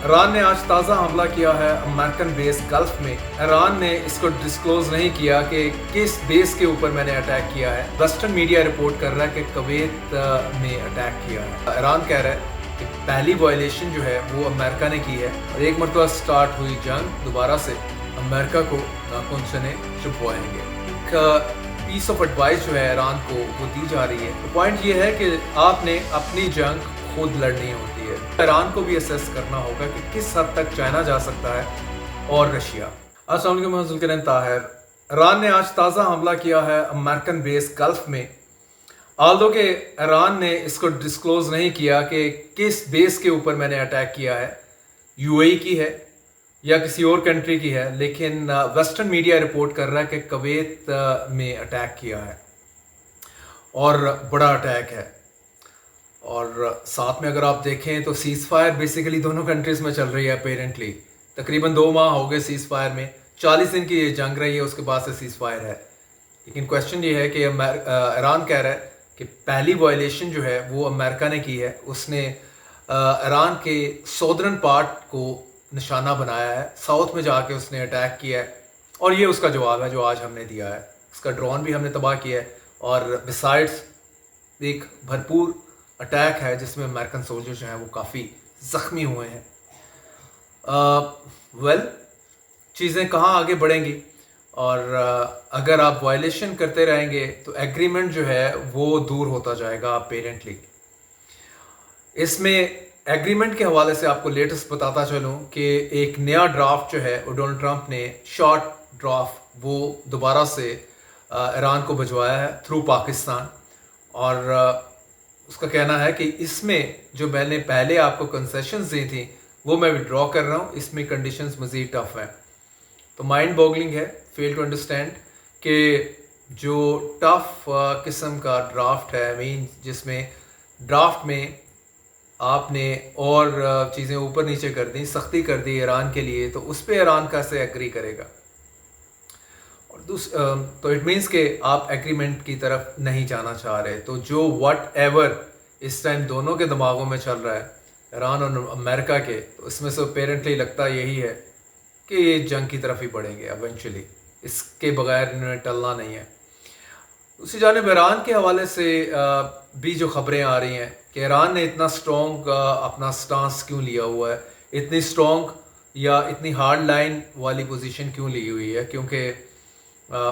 Iran ने आज ताज़ा हमला किया है अमेरिकन बेस गल्फ में। ईरान ने इसको डिस्क्लोज नहीं किया कि किस बेस के ऊपर मैंने अटैक किया है। वेस्टर्न मीडिया रिपोर्ट कर रहा है कि कुवैत में अटैक किया है। ईरान कह रहा है कि पहली वायलेशन जो है वो अमेरिका ने की है और एक मरतबा स्टार्ट हुई जंग दोबारा से अमेरिका को नाखून से छुपवाएंगे। पीस ऑफ एडवाइस जो है ईरान को वो दी जा रही है। पॉइंट ये है कि आपने अपनी जंग खुद लड़नी होती है। ईरान को भी असेस करना होगा कि किस हद तक चाइना जा सकता है और रशिया। अस्सलाम वालेकुम, मैं जुल्किरन ताहिर। ईरान ने आज ताज़ा हमला किया है अमेरिकन बेस गल्फ में। आल्दो के ईरान ने इसको डिस्क्लोज नहीं किया कि किस बेस के ऊपर मैंने अटैक किया है, यूएई की है या किसी और कंट्री की है, लेकिन वेस्टर्न मीडिया रिपोर्ट कर रहा है कि कुवैत में अटैक किया है और बड़ा अटैक है। और साथ में अगर आप देखें तो सीज फायर बेसिकली दोनों कंट्रीज में चल रही है। अपेरेंटली तकरीबन 2 माह हो गए सीज फायर में, 40 दिन की ये जंग रही है, उसके बाद से सीज फायर है। लेकिन क्वेश्चन ये है कि ईरान कह रहा है कि पहली वायलेशन जो है वो अमेरिका ने की है। उसने ईरान के सौदर्न पार्ट को निशाना बनाया है, साउथ में जाके उसने अटैक किया है और ये उसका जवाब है जो आज हमने दिया है। उसका ड्रोन भी हमने तबाह किया है और बिसाइड्स एक भरपूर अटैक है जिसमें अमेरिकन सोल्जर जो हैं वो काफ़ी ज़ख्मी हुए हैं। चीज़ें कहाँ आगे बढ़ेंगी और अगर आप वायलेशन करते रहेंगे तो एग्रीमेंट जो है वो दूर होता जाएगा अपेरेंटली। इसमें एग्रीमेंट के हवाले से आपको लेटेस्ट बताता चलूँ कि एक नया ड्राफ्ट जो है वो डोनाल्ड ट्रंप ने शॉर्ट ड्राफ्ट वो दोबारा से ईरान को भिजवाया है थ्रू पाकिस्तान। और उसका कहना है कि इसमें जो मैंने पहले आपको कंसेशंस दी थी वो मैं विड्रॉ कर रहा हूँ, इसमें कंडीशंस मज़ीद टफ हैं। तो माइंड बॉगलिंग है, फेल टू अंडरस्टैंड कि जो टफ किस्म का ड्राफ्ट है, मीन जिसमें ड्राफ्ट में आपने और चीज़ें ऊपर नीचे कर दी, सख्ती कर दी ईरान के लिए, तो उस पर ईरान कैसे एग्री करेगा। तो इट मीन्स कि आप एग्रीमेंट की तरफ नहीं जाना चाह रहे। तो जो वट एवर इस टाइम दोनों के दिमागों में चल रहा है, ईरान और अमेरिका के, तो इसमें से अपेरेंटली लगता यही है कि ये जंग की तरफ ही बढ़ेंगे एवेंचुअली, इसके बगैर इन्होंने टलना नहीं है। उसी जानिब ईरान के हवाले से भी जो खबरें आ रही हैं कि ईरान ने इतना स्ट्रॉन्ग अपना स्टांस क्यों लिया हुआ है, इतनी स्ट्रॉन्ग या इतनी हार्ड लाइन वाली पोजीशन क्यों ली हुई है, क्योंकि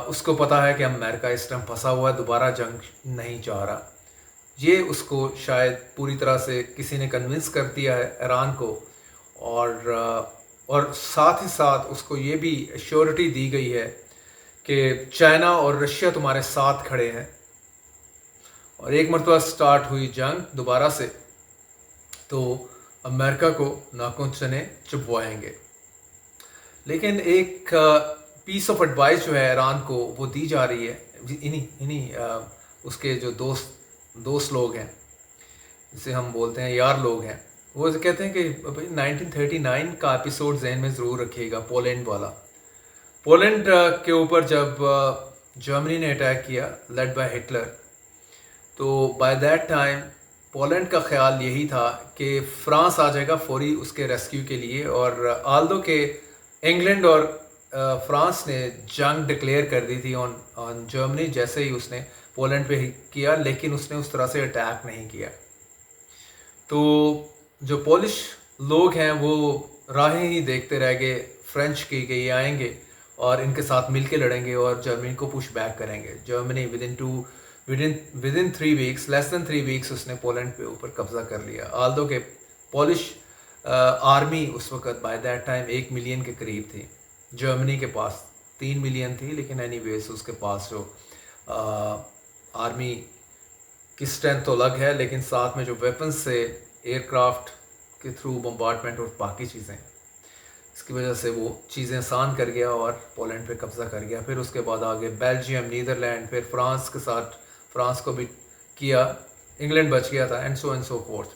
उसको पता है कि अमेरिका इस टाइम फंसा हुआ है, दोबारा जंग नहीं चाह रहा। ये उसको शायद पूरी तरह से किसी ने कन्विंस कर दिया है ईरान को। और साथ ही साथ उसको ये भी श्योरिटी दी गई है कि चाइना और रशिया तुम्हारे साथ खड़े हैं और एक मरतबा स्टार्ट हुई जंग दोबारा से तो अमेरिका को नाखून से छुपवाएंगे। लेकिन एक पीस ऑफ एडवाइस जो है ईरान को वो दी जा रही है। इन्हीं उसके जो दोस्त लोग हैं, जिसे हम बोलते हैं यार लोग हैं, वो कहते हैं कि भाई 1939 का एपिसोड जहन में ज़रूर रखिएगा, पोलैंड वाला। पोलैंड के ऊपर जब जर्मनी ने अटैक किया लेड बाय हिटलर, तो बाय दैट टाइम पोलैंड का ख्याल यही था कि फ्रांस आ जाएगा फौरी उसके रेस्क्यू के लिए। और आल्दो के इंग्लैंड और फ्रांस ने जंग डिक्लेयर कर दी थी ऑन जर्मनी जैसे ही उसने पोलैंड पे किया, लेकिन उसने उस तरह से अटैक नहीं किया। तो जो पोलिश लोग हैं वो राहें ही देखते रह गए फ्रेंच की कि ये आएंगे और इनके साथ मिल के लड़ेंगे और जर्मनी को पुश बैक करेंगे। Germany within 3 weeks, less than 3 weeks उसने पोलैंड पे ऊपर कब्जा कर लिया। आल्दो के पोलिश आर्मी उस वक्त बाय दैट टाइम 1 मिलियन के करीब थी, जर्मनी के पास 3 मिलियन थी, लेकिन एनीवेज उसके पास जो आर्मी की स्ट्रेंथ तो अलग है, लेकिन साथ में जो वेपन्स से एयरक्राफ्ट के थ्रू बम्बार्डमेंट और बाकी चीज़ें, इसकी वजह से वो चीज़ें आसान कर गया और पोलैंड पे कब्जा कर गया। फिर उसके बाद आगे बेल्जियम, नीदरलैंड, फिर फ्रांस के साथ फ्रांस को भी किया, इंग्लैंड बच गया था, एंड सो फोर्थ।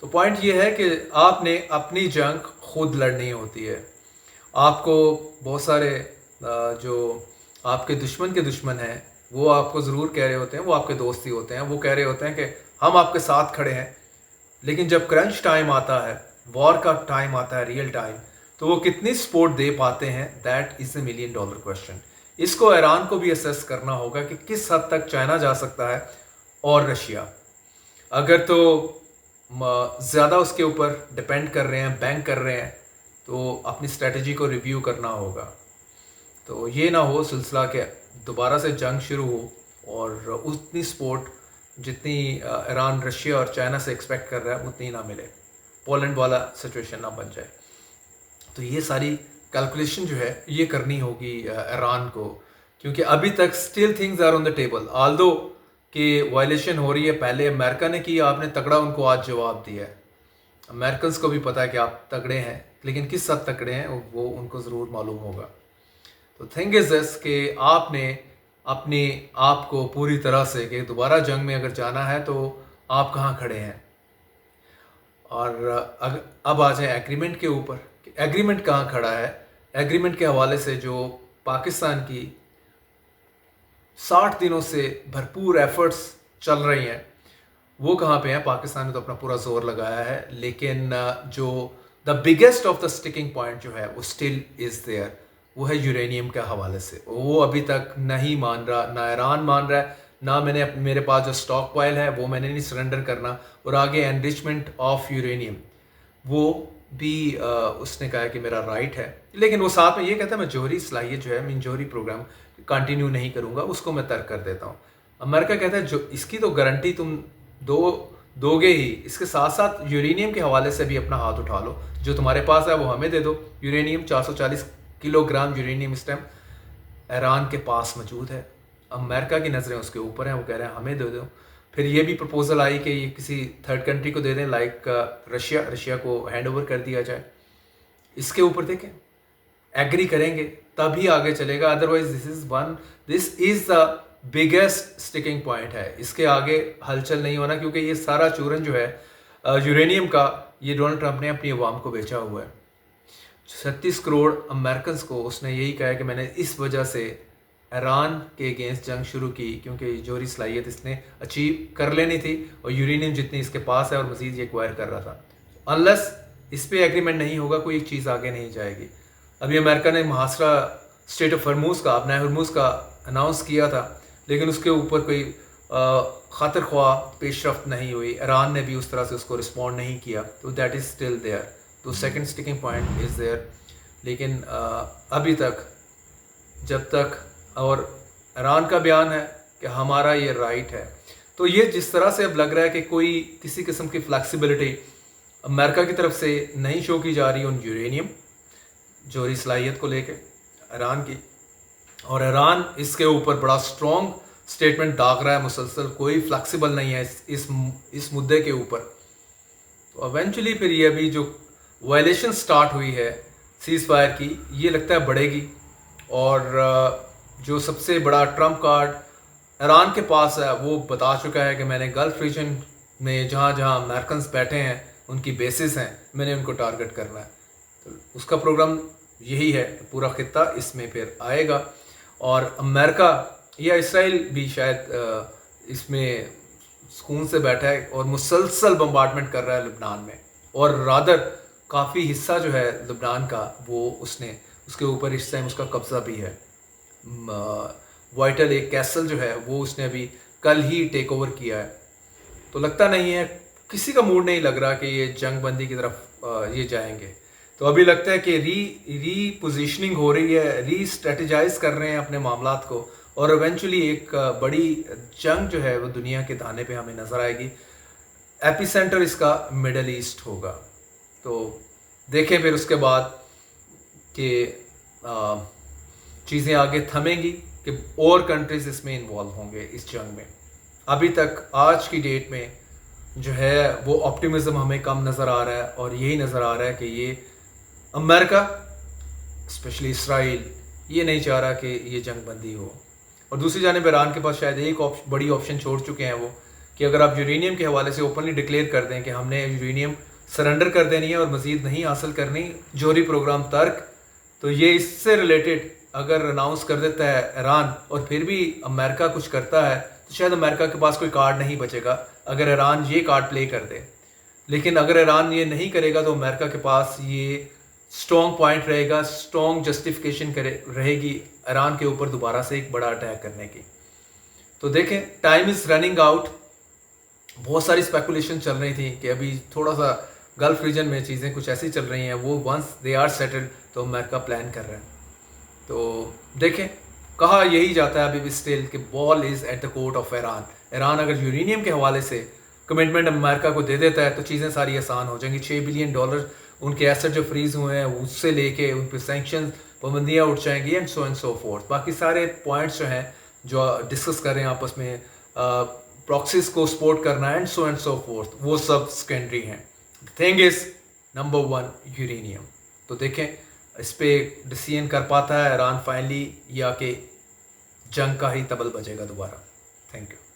तो पॉइंट ये है कि आपने अपनी जंग खुद लड़नी होती है। आपको बहुत सारे जो आपके दुश्मन के दुश्मन हैं वो आपको ज़रूर कह रहे होते हैं, वो आपके दोस्त ही होते हैं, वो कह रहे होते हैं कि हम आपके साथ खड़े हैं, लेकिन जब क्रंच टाइम आता है वॉर का टाइम आता है, रियल टाइम, तो वो कितनी सपोर्ट दे पाते हैं, दैट इज $1 मिलियन क्वेश्चन। इसको ईरान को भी असेस करना होगा कि किस हद तक चाइना जा सकता है और रशिया। अगर तो ज़्यादा उसके ऊपर डिपेंड कर रहे हैं, बैंक कर रहे हैं, तो अपनी स्ट्रेटजी को रिव्यू करना होगा। तो ये ना हो सिलसिला के दोबारा से जंग शुरू हो और उतनी सपोर्ट जितनी ईरान, रशिया और चाइना से एक्सपेक्ट कर रहा है उतनी ना मिले, पोलैंड वाला सिचुएशन ना बन जाए। तो ये सारी कैलकुलेशन जो है ये करनी होगी ईरान को, क्योंकि अभी तक still things are on the table. Although कि वायलेशन हो रही है, पहले अमेरिका ने की, आपने तगड़ा उनको आज जवाब दिया है। अमेरिकन्स को भी पता है कि आप तगड़े हैं, लेकिन किस हद तगड़े हैं वो उनको ज़रूर मालूम होगा। तो थिंग इज दिस कि आपने अपने आप को पूरी तरह से कि दोबारा जंग में अगर जाना है तो आप कहाँ खड़े हैं। और अब आ जाए एग्रीमेंट के ऊपर, एग्रीमेंट कहाँ खड़ा है। एग्रीमेंट के हवाले से जो पाकिस्तान की 60 दिनों से भरपूर एफर्ट्स चल रही हैं वो कहाँ पे हैं। पाकिस्तान ने तो अपना पूरा जोर लगाया है, लेकिन जो the biggest of the sticking point जो है वो स्टिल इज देयर, वो है यूरेनियम के हवाले से। वो अभी तक नहीं मान रहा, ना ईरान मान रहा है, ना मेरे पास जो स्टॉक पाइल है वो मैंने नहीं सरेंडर करना। और आगे एनरिचमेंट ऑफ यूरेनियम वो भी उसने कहा है कि मेरा राइट है, लेकिन वो साथ में ये कहता है मैं जौहरी सलाहियत जो है, मैं जौहरी प्रोग्राम कंटिन्यू नहीं करूंगा, उसको मैं तर्क कर देता हूँ। अमेरिका कहता है जो इसकी तो गारंटी तुम दोगे ही, इसके साथ साथ यूरेनियम के हवाले से भी अपना हाथ उठा लो, जो तुम्हारे पास है वो हमें दे दो। यूरेनियम 440 किलोग्राम यूरेनियम इस टाइम ईरान के पास मौजूद है। अमेरिका की नज़रें उसके ऊपर हैं, वो कह रहे हैं हमें दे दो। फिर ये भी प्रपोजल आई कि ये किसी थर्ड कंट्री को दे दें, लाइक रशिया को हैंड ओवर कर दिया जाए। इसके ऊपर देखें, एग्री करेंगे तभी आगे चलेगा, otherwise this is the biggest sticking point है। इसके आगे हलचल नहीं होना, क्योंकि ये सारा चूरन जो है यूरेनियम का, ये डोनाल्ड ट्रंप ने अपनी अवाम को बेचा हुआ है। 36 करोड़ अमेरिकन को उसने यही कहा है कि मैंने इस वजह से ईरान के अगेंस्ट जंग शुरू की, क्योंकि जौहरी सलाहियत इसने अचीव कर लेनी थी और यूरेनियम जितनी इसके पास है और मजीद ये एक्वायर कर रहा था। अनलेस इस पे एग्रीमेंट नहीं होगा कोई एक चीज़ आगे नहीं जाएगी। अभी अमेरिका ने मुहासरा स्टेट ऑफ हरमुज़ का, अपना हरमुज़ का अनाउंस किया था, लेकिन उसके ऊपर कोई खातिर ख्वाह पेशरफ्त नहीं हुई। ईरान ने भी उस तरह से उसको रिस्पॉन्ड नहीं किया, तो दैट इज़ स्टिल देयर। तो second sticking point is there. लेकिन अभी तक जब तक, और ईरान का बयान है कि हमारा ये राइट है, तो ये जिस तरह से अब लग रहा है कि कोई किसी किस्म की फ्लैक्सिबिलिटी अमेरिका की तरफ से नहीं शो की जा रही उन यूरेनियम जौहरी सलाहियत को लेके ईरान की, और ईरान इसके ऊपर बड़ा स्ट्रॉन्ग स्टेटमेंट दाग रहा है मुसलसल, कोई फ्लैक्सिबल नहीं है इस मुद्दे के ऊपर। तो इवेंचुअली फिर ये अभी जो वायलेशन स्टार्ट हुई है सीज़ फायर की, ये लगता है बढ़ेगी। और जो सबसे बड़ा ट्रम्प कार्ड ईरान के पास है वो बता चुका है कि मैंने गल्फ रीजन में जहाँ जहाँ अमेरिकन बैठे हैं, उनकी बेसिस हैं, मैंने उनको टारगेट करना है। तो उसका प्रोग्राम यही है, पूरा खित्ता इसमें फिर आएगा। और अमेरिका या इसराइल भी शायद इसमें सुकून से बैठा है और मुसलसल बम्बार्डमेंट कर रहा है लुबनान में, और रादर काफ़ी हिस्सा जो है लुबनान का वो उसके ऊपर इस टाइम उसका कब्जा भी है। वाइटल एक कैसल जो है वो उसने अभी कल ही टेक ओवर किया है। तो लगता नहीं है, किसी का मूड नहीं लग रहा कि ये जंग बंदी की तरफ ये जाएंगे। तो अभी लगता है कि री पोजीशनिंग हो रही है, री स्ट्रेटेजाइज कर रहे हैं अपने मामलात को, और इवेंचुअली एक बड़ी जंग जो है वो दुनिया के दाने पे हमें नज़र आएगी। एपिसेंटर इसका मिडल ईस्ट होगा। तो देखें फिर उसके बाद कि चीज़ें आगे थमेंगी कि और कंट्रीज इसमें इन्वॉल्व होंगे इस जंग में। अभी तक आज की डेट में जो है वो ऑप्टिमिज्म हमें कम नज़र आ रहा है, और यही नज़र आ रहा है कि ये अमेरिका स्पेशली इसराइल ये नहीं चाह रहा कि ये जंग बंदी हो। और दूसरी जानिब ईरान के पास शायद एक बड़ी ऑप्शन छोड़ चुके हैं वो, कि अगर आप यूरेनियम के हवाले से ओपनली डिक्लेयर कर दें कि हमने यूरेनियम सरेंडर कर देनी है और मज़ीद नहीं हासिल करनी, जौहरी प्रोग्राम तर्क, तो ये इससे रिलेटेड अगर अनाउंस कर देता है ईरान और फिर भी अमेरिका कुछ करता है, तो शायद अमेरिका के पास कोई कार्ड नहीं बचेगा अगर ईरान ये कार्ड प्ले कर दे। लेकिन अगर ईरान ये नहीं करेगा तो अमेरिका के पास ये स्ट्रॉन्ग पॉइंट रहेगा, स्ट्रॉन्ग जस्टिफिकेशन रहेगी ईरान के ऊपर दोबारा से एक बड़ा अटैक करने की। तो देखें, टाइम इज़ रनिंग आउट। बहुत सारी स्पेकुलेशन चल रही थी कि अभी थोड़ा सा गल्फ रीजन में चीज़ें कुछ ऐसी चल रही हैं, वो वंस दे आर सेटल्ड तो अमेरिका प्लान कर रहा है। तो देखें, कहा यही जाता है अभी भी स्टिल कि ball is at the court of Iran. Iran अगर यूरेनियम के हवाले से कमिटमेंट अमेरिका को दे देता है तो चीज़ें सारी आसान हो जाएंगी। $6 बिलियन उनके एसेट जो फ्रीज हुए हैं उससे लेके उन पर सैंक्शन पाबंदियाँ उठ जाएंगी एंड सो फोर्थ। बाकी सारे पॉइंट्स जो हैं जो डिस्कस कर रहे हैं आपस में, प्रॉक्सीज को सपोर्ट करना एंड सो फोर्थ, वो सब सेकेंडरी हैं। Thing is number 1 uranium. तो देखें इस पे डिसीजन कर पाता है ईरान फाइनली, या कि जंग का ही तबल बजेगा दोबारा। Thank you.